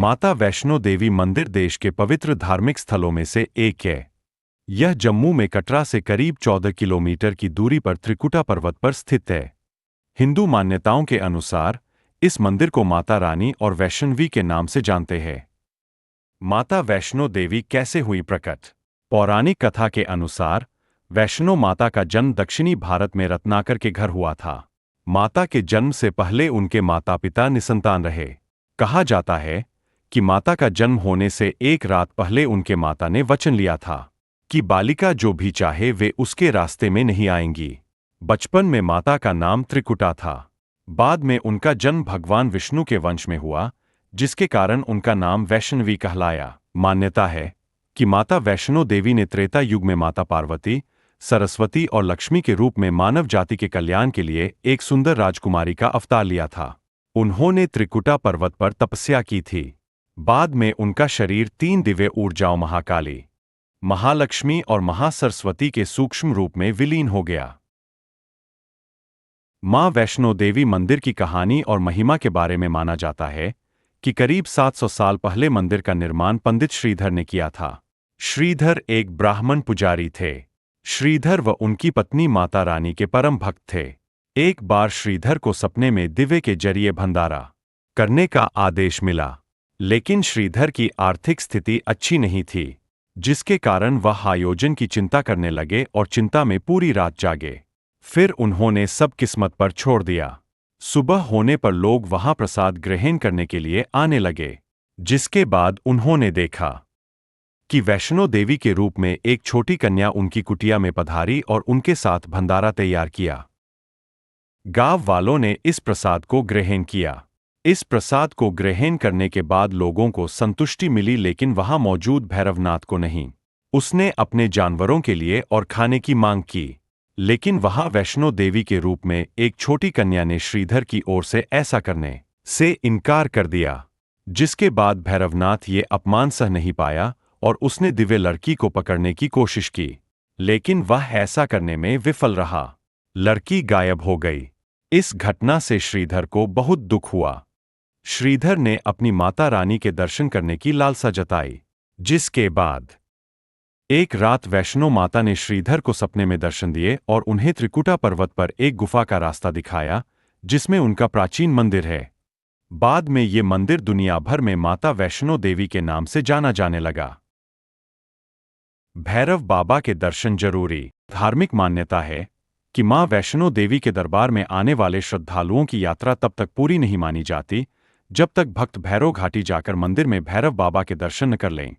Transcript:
माता वैष्णो देवी मंदिर देश के पवित्र धार्मिक स्थलों में से एक है। यह जम्मू में कटरा से करीब 14 किलोमीटर की दूरी पर त्रिकुटा पर्वत पर स्थित है। हिंदू मान्यताओं के अनुसार इस मंदिर को माता रानी और वैष्णवी के नाम से जानते हैं। माता वैष्णो देवी कैसे हुई प्रकट? पौराणिक कथा के अनुसार वैष्णो माता का जन्म दक्षिणी भारत में रत्नाकर के घर हुआ था। माता के जन्म से पहले उनके माता पिता निसंतान रहे। कहा जाता है कि माता का जन्म होने से एक रात पहले उनके माता ने वचन लिया था कि बालिका जो भी चाहे वे उसके रास्ते में नहीं आएंगी। बचपन में माता का नाम त्रिकुटा था। बाद में उनका जन्म भगवान विष्णु के वंश में हुआ, जिसके कारण उनका नाम वैष्णवी कहलाया। मान्यता है कि माता वैष्णो देवी ने त्रेता युग में माता पार्वती, सरस्वती और लक्ष्मी के रूप में मानव जाति के कल्याण के लिए एक सुंदर राजकुमारी का अवतार लिया था। उन्होंने त्रिकुटा पर्वत पर तपस्या की थी। बाद में उनका शरीर 3 दिव्य ऊर्जाओं महाकाली, महालक्ष्मी और महासरस्वती के सूक्ष्म रूप में विलीन हो गया। मां वैष्णो देवी मंदिर की कहानी और महिमा के बारे में माना जाता है कि करीब 700 साल पहले मंदिर का निर्माण पंडित श्रीधर ने किया था। श्रीधर एक ब्राह्मण पुजारी थे। श्रीधर व उनकी पत्नी माता रानी के परम भक्त थे। एक बार श्रीधर को सपने में दिव्य के जरिए भंडारा करने का आदेश मिला, लेकिन श्रीधर की आर्थिक स्थिति अच्छी नहीं थी, जिसके कारण वह आयोजन की चिंता करने लगे और चिंता में पूरी रात जागे। फिर उन्होंने सब किस्मत पर छोड़ दिया। सुबह होने पर लोग वहां प्रसाद ग्रहण करने के लिए आने लगे, जिसके बाद उन्होंने देखा कि वैष्णो देवी के रूप में एक छोटी कन्या उनकी कुटिया में पधारी और उनके साथ भंडारा तैयार किया। गांव वालों ने इस प्रसाद को ग्रहण किया। इस प्रसाद को ग्रहण करने के बाद लोगों को संतुष्टि मिली, लेकिन वहां मौजूद भैरवनाथ को नहीं। उसने अपने जानवरों के लिए और खाने की मांग की, लेकिन वहां वैष्णो देवी के रूप में एक छोटी कन्या ने श्रीधर की ओर से ऐसा करने से इनकार कर दिया, जिसके बाद भैरवनाथ ये अपमान सह नहीं पाया और उसने दिव्य लड़की को पकड़ने की कोशिश की, लेकिन वह ऐसा करने में विफल रहा। लड़की गायब हो गई। इस घटना से श्रीधर को बहुत दुख हुआ। श्रीधर ने अपनी माता रानी के दर्शन करने की लालसा जताई, जिसके बाद एक रात वैष्णो माता ने श्रीधर को सपने में दर्शन दिए और उन्हें त्रिकुटा पर्वत पर एक गुफा का रास्ता दिखाया, जिसमें उनका प्राचीन मंदिर है। बाद में ये मंदिर दुनिया भर में माता वैष्णो देवी के नाम से जाना जाने लगा। भैरव बाबा के दर्शन जरूरी। धार्मिक मान्यता है कि मां वैष्णो देवी के दरबार में आने वाले श्रद्धालुओं की यात्रा तब तक पूरी नहीं मानी जाती जब तक भक्त भैरव घाटी जाकर मंदिर में भैरव बाबा के दर्शन न कर लें।